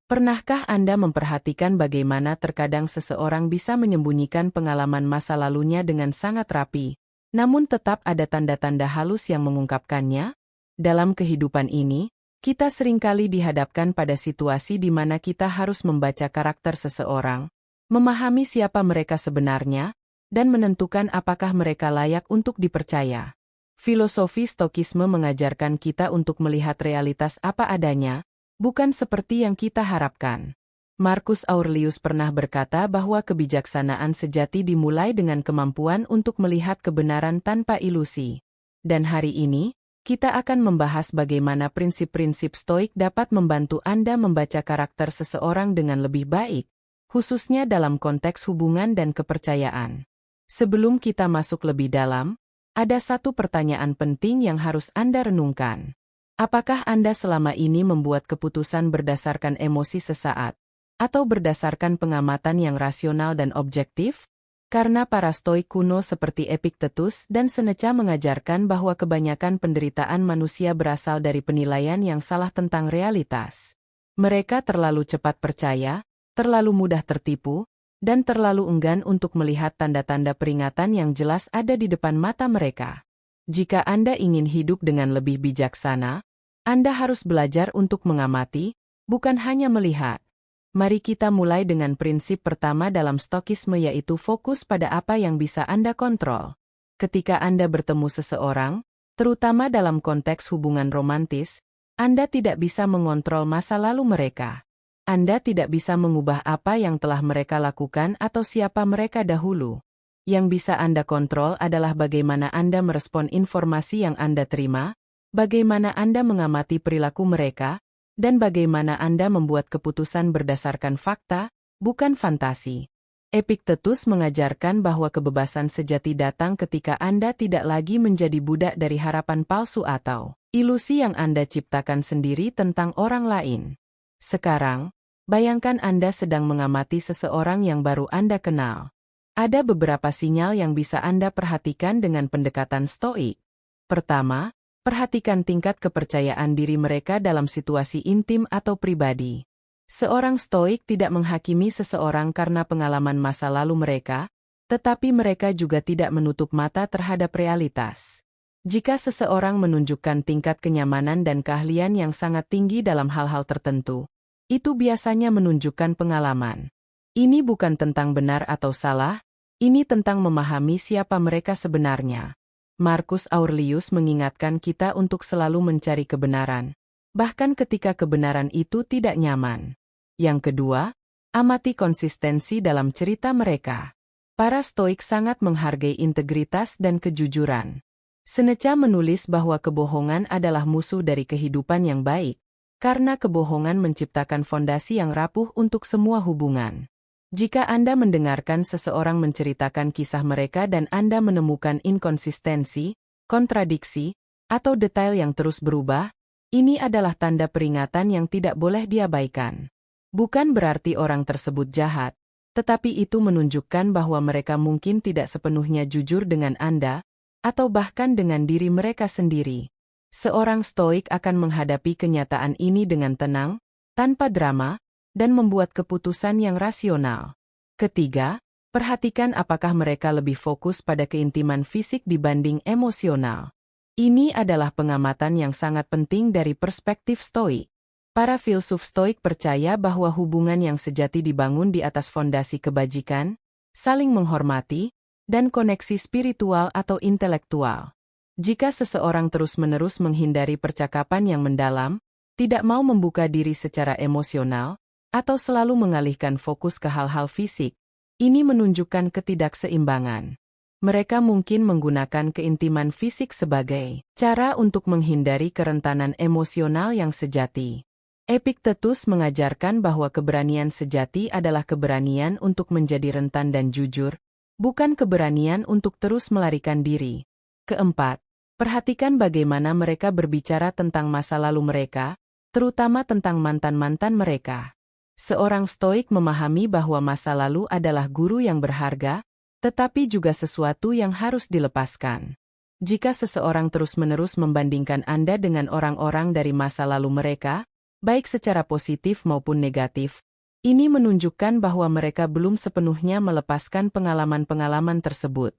Pernahkah Anda memperhatikan bagaimana terkadang seseorang bisa menyembunyikan pengalaman masa lalunya dengan sangat rapi, namun tetap ada tanda-tanda halus yang mengungkapkannya? Dalam kehidupan ini, kita seringkali dihadapkan pada situasi di mana kita harus membaca karakter seseorang, memahami siapa mereka sebenarnya, dan menentukan apakah mereka layak untuk dipercaya. Filosofi Stokisme mengajarkan kita untuk melihat realitas apa adanya, bukan seperti yang kita harapkan. Marcus Aurelius pernah berkata bahwa kebijaksanaan sejati dimulai dengan kemampuan untuk melihat kebenaran tanpa ilusi. Dan hari ini, kita akan membahas bagaimana prinsip-prinsip Stoik dapat membantu Anda membaca karakter seseorang dengan lebih baik, khususnya dalam konteks hubungan dan kepercayaan. Sebelum kita masuk lebih dalam, ada satu pertanyaan penting yang harus Anda renungkan. Apakah Anda selama ini membuat keputusan berdasarkan emosi sesaat, atau berdasarkan pengamatan yang rasional dan objektif? Karena para Stoik kuno seperti Epictetus dan Seneca mengajarkan bahwa kebanyakan penderitaan manusia berasal dari penilaian yang salah tentang realitas. Mereka terlalu cepat percaya, terlalu mudah tertipu, dan terlalu enggan untuk melihat tanda-tanda peringatan yang jelas ada di depan mata mereka. Jika Anda ingin hidup dengan lebih bijaksana, Anda harus belajar untuk mengamati, bukan hanya melihat. Mari kita mulai dengan prinsip pertama dalam Stokisme, yaitu fokus pada apa yang bisa Anda kontrol. Ketika Anda bertemu seseorang, terutama dalam konteks hubungan romantis, Anda tidak bisa mengontrol masa lalu mereka. Anda tidak bisa mengubah apa yang telah mereka lakukan atau siapa mereka dahulu. Yang bisa Anda kontrol adalah bagaimana Anda merespon informasi yang Anda terima, bagaimana Anda mengamati perilaku mereka, dan bagaimana Anda membuat keputusan berdasarkan fakta, bukan fantasi. Epictetus mengajarkan bahwa kebebasan sejati datang ketika Anda tidak lagi menjadi budak dari harapan palsu atau ilusi yang Anda ciptakan sendiri tentang orang lain. Sekarang, bayangkan Anda sedang mengamati seseorang yang baru Anda kenal. Ada beberapa sinyal yang bisa Anda perhatikan dengan pendekatan Stoik. Pertama, perhatikan tingkat kepercayaan diri mereka dalam situasi intim atau pribadi. Seorang Stoik tidak menghakimi seseorang karena pengalaman masa lalu mereka, tetapi mereka juga tidak menutup mata terhadap realitas. Jika seseorang menunjukkan tingkat kenyamanan dan keahlian yang sangat tinggi dalam hal-hal tertentu, itu biasanya menunjukkan pengalaman. Ini bukan tentang benar atau salah, ini tentang memahami siapa mereka sebenarnya. Marcus Aurelius mengingatkan kita untuk selalu mencari kebenaran, bahkan ketika kebenaran itu tidak nyaman. Yang kedua, amati konsistensi dalam cerita mereka. Para Stoik sangat menghargai integritas dan kejujuran. Seneca menulis bahwa kebohongan adalah musuh dari kehidupan yang baik, karena kebohongan menciptakan fondasi yang rapuh untuk semua hubungan. Jika Anda mendengarkan seseorang menceritakan kisah mereka dan Anda menemukan inkonsistensi, kontradiksi, atau detail yang terus berubah, ini adalah tanda peringatan yang tidak boleh diabaikan. Bukan berarti orang tersebut jahat, tetapi itu menunjukkan bahwa mereka mungkin tidak sepenuhnya jujur dengan Anda, atau bahkan dengan diri mereka sendiri. Seorang Stoik akan menghadapi kenyataan ini dengan tenang, tanpa drama, dan membuat keputusan yang rasional. Ketiga, perhatikan apakah mereka lebih fokus pada keintiman fisik dibanding emosional. Ini adalah pengamatan yang sangat penting dari perspektif Stoik. Para filsuf Stoik percaya bahwa hubungan yang sejati dibangun di atas fondasi kebajikan, saling menghormati, dan koneksi spiritual atau intelektual. Jika seseorang terus-menerus menghindari percakapan yang mendalam, tidak mau membuka diri secara emosional, atau selalu mengalihkan fokus ke hal-hal fisik, ini menunjukkan ketidakseimbangan. Mereka mungkin menggunakan keintiman fisik sebagai cara untuk menghindari kerentanan emosional yang sejati. Epictetus mengajarkan bahwa keberanian sejati adalah keberanian untuk menjadi rentan dan jujur, bukan keberanian untuk terus melarikan diri. Keempat, perhatikan bagaimana mereka berbicara tentang masa lalu mereka, terutama tentang mantan-mantan mereka. Seorang Stoik memahami bahwa masa lalu adalah guru yang berharga, tetapi juga sesuatu yang harus dilepaskan. Jika seseorang terus-menerus membandingkan Anda dengan orang-orang dari masa lalu mereka, baik secara positif maupun negatif. Ini menunjukkan bahwa mereka belum sepenuhnya melepaskan pengalaman-pengalaman tersebut.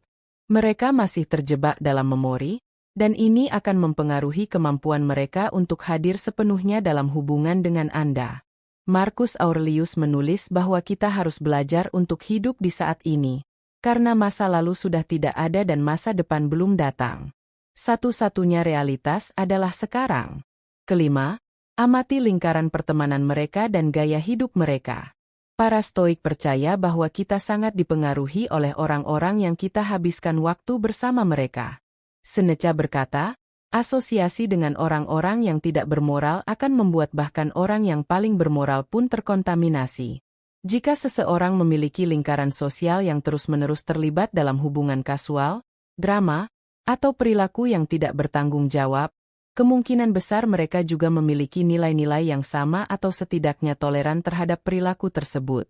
Mereka masih terjebak dalam memori, dan ini akan mempengaruhi kemampuan mereka untuk hadir sepenuhnya dalam hubungan dengan Anda. Marcus Aurelius menulis bahwa kita harus belajar untuk hidup di saat ini, karena masa lalu sudah tidak ada dan masa depan belum datang. Satu-satunya realitas adalah sekarang. Kelima, amati lingkaran pertemanan mereka dan gaya hidup mereka. Para Stoik percaya bahwa kita sangat dipengaruhi oleh orang-orang yang kita habiskan waktu bersama mereka. Seneca berkata, asosiasi dengan orang-orang yang tidak bermoral akan membuat bahkan orang yang paling bermoral pun terkontaminasi. Jika seseorang memiliki lingkaran sosial yang terus-menerus terlibat dalam hubungan kasual, drama, atau perilaku yang tidak bertanggung jawab, kemungkinan besar mereka juga memiliki nilai-nilai yang sama atau setidaknya toleran terhadap perilaku tersebut.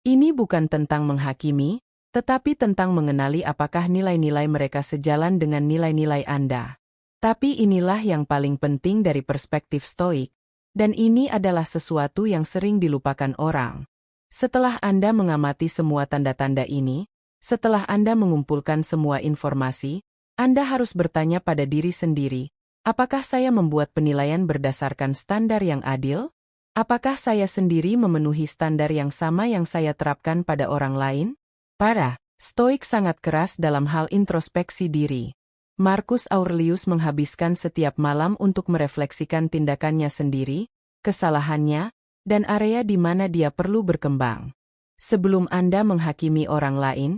Ini bukan tentang menghakimi, tetapi tentang mengenali apakah nilai-nilai mereka sejalan dengan nilai-nilai Anda. Tapi inilah yang paling penting dari perspektif Stoik, dan ini adalah sesuatu yang sering dilupakan orang. Setelah Anda mengamati semua tanda-tanda ini, setelah Anda mengumpulkan semua informasi, Anda harus bertanya pada diri sendiri, apakah saya membuat penilaian berdasarkan standar yang adil? Apakah saya sendiri memenuhi standar yang sama yang saya terapkan pada orang lain? Para Stoik sangat keras dalam hal introspeksi diri. Marcus Aurelius menghabiskan setiap malam untuk merefleksikan tindakannya sendiri, kesalahannya, dan area di mana dia perlu berkembang. Sebelum Anda menghakimi orang lain,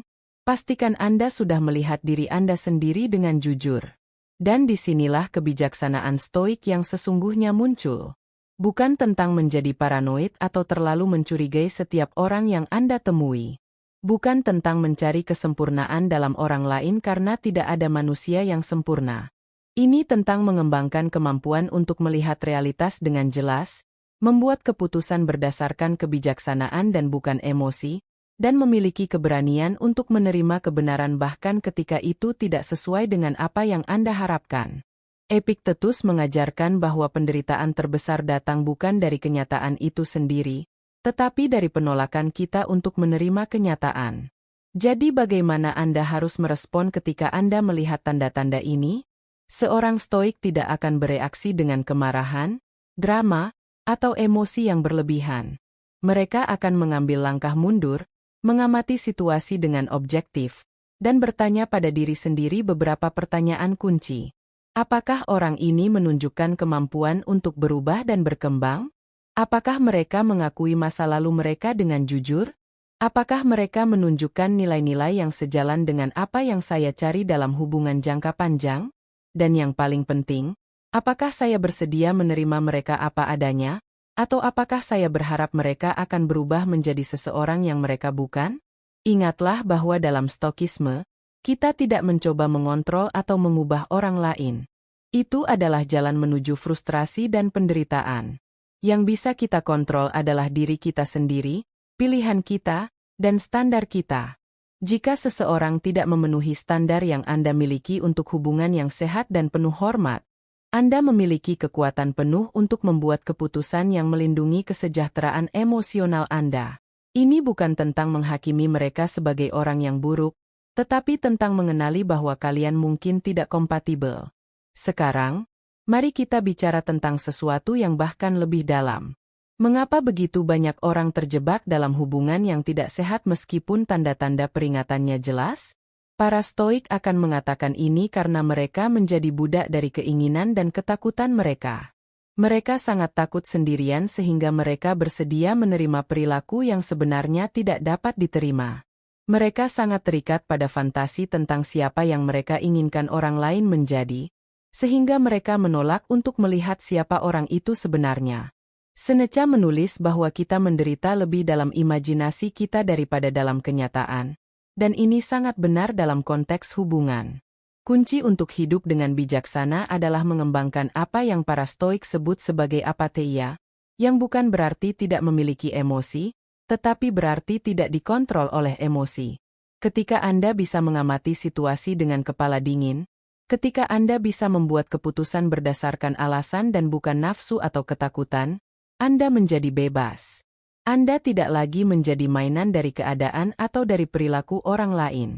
pastikan Anda sudah melihat diri Anda sendiri dengan jujur. Dan disinilah kebijaksanaan Stoik yang sesungguhnya muncul. Bukan tentang menjadi paranoid atau terlalu mencurigai setiap orang yang Anda temui. Bukan tentang mencari kesempurnaan dalam orang lain karena tidak ada manusia yang sempurna. Ini tentang mengembangkan kemampuan untuk melihat realitas dengan jelas, membuat keputusan berdasarkan kebijaksanaan dan bukan emosi, dan memiliki keberanian untuk menerima kebenaran bahkan ketika itu tidak sesuai dengan apa yang Anda harapkan. Epictetus mengajarkan bahwa penderitaan terbesar datang bukan dari kenyataan itu sendiri, tetapi dari penolakan kita untuk menerima kenyataan. Jadi bagaimana Anda harus merespon ketika Anda melihat tanda-tanda ini? Seorang Stoik tidak akan bereaksi dengan kemarahan, drama, atau emosi yang berlebihan. Mereka akan mengambil langkah mundur, mengamati situasi dengan objektif, dan bertanya pada diri sendiri beberapa pertanyaan kunci. Apakah orang ini menunjukkan kemampuan untuk berubah dan berkembang? Apakah mereka mengakui masa lalu mereka dengan jujur? Apakah mereka menunjukkan nilai-nilai yang sejalan dengan apa yang saya cari dalam hubungan jangka panjang? Dan yang paling penting, apakah saya bersedia menerima mereka apa adanya? Atau apakah saya berharap mereka akan berubah menjadi seseorang yang mereka bukan? Ingatlah bahwa dalam Stokisme, kita tidak mencoba mengontrol atau mengubah orang lain. Itu adalah jalan menuju frustrasi dan penderitaan. Yang bisa kita kontrol adalah diri kita sendiri, pilihan kita, dan standar kita. Jika seseorang tidak memenuhi standar yang Anda miliki untuk hubungan yang sehat dan penuh hormat, Anda memiliki kekuatan penuh untuk membuat keputusan yang melindungi kesejahteraan emosional Anda. Ini bukan tentang menghakimi mereka sebagai orang yang buruk, tetapi tentang mengenali bahwa kalian mungkin tidak kompatibel. Sekarang, mari kita bicara tentang sesuatu yang bahkan lebih dalam. Mengapa begitu banyak orang terjebak dalam hubungan yang tidak sehat meskipun tanda-tanda peringatannya jelas? Para Stoik akan mengatakan ini karena mereka menjadi budak dari keinginan dan ketakutan mereka. Mereka sangat takut sendirian sehingga mereka bersedia menerima perilaku yang sebenarnya tidak dapat diterima. Mereka sangat terikat pada fantasi tentang siapa yang mereka inginkan orang lain menjadi, sehingga mereka menolak untuk melihat siapa orang itu sebenarnya. Seneca menulis bahwa kita menderita lebih dalam imajinasi kita daripada dalam kenyataan. Dan ini sangat benar dalam konteks hubungan. Kunci untuk hidup dengan bijaksana adalah mengembangkan apa yang para Stoik sebut sebagai apatheia, yang bukan berarti tidak memiliki emosi, tetapi berarti tidak dikontrol oleh emosi. Ketika Anda bisa mengamati situasi dengan kepala dingin, ketika Anda bisa membuat keputusan berdasarkan alasan dan bukan nafsu atau ketakutan, Anda menjadi bebas. Anda tidak lagi menjadi mainan dari keadaan atau dari perilaku orang lain.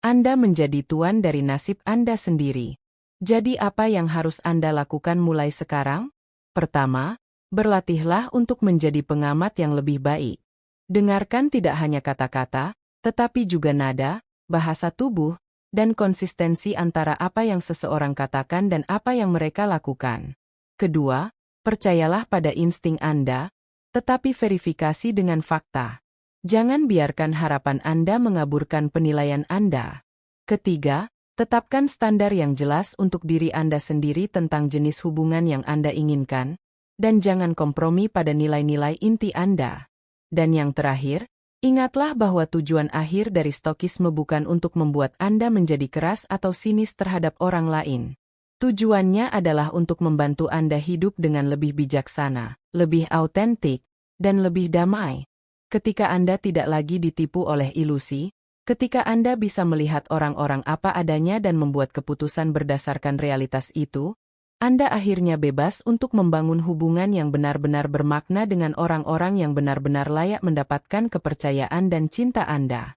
Anda menjadi tuan dari nasib Anda sendiri. Jadi apa yang harus Anda lakukan mulai sekarang? Pertama, berlatihlah untuk menjadi pengamat yang lebih baik. Dengarkan tidak hanya kata-kata, tetapi juga nada, bahasa tubuh, dan konsistensi antara apa yang seseorang katakan dan apa yang mereka lakukan. Kedua, percayalah pada insting Anda, tetapi verifikasi dengan fakta. Jangan biarkan harapan Anda mengaburkan penilaian Anda. Ketiga, tetapkan standar yang jelas untuk diri Anda sendiri tentang jenis hubungan yang Anda inginkan, dan jangan kompromi pada nilai-nilai inti Anda. Dan yang terakhir, ingatlah bahwa tujuan akhir dari Stokisme bukan untuk membuat Anda menjadi keras atau sinis terhadap orang lain. Tujuannya adalah untuk membantu Anda hidup dengan lebih bijaksana, lebih autentik, dan lebih damai. Ketika Anda tidak lagi ditipu oleh ilusi, ketika Anda bisa melihat orang-orang apa adanya dan membuat keputusan berdasarkan realitas itu, Anda akhirnya bebas untuk membangun hubungan yang benar-benar bermakna dengan orang-orang yang benar-benar layak mendapatkan kepercayaan dan cinta Anda.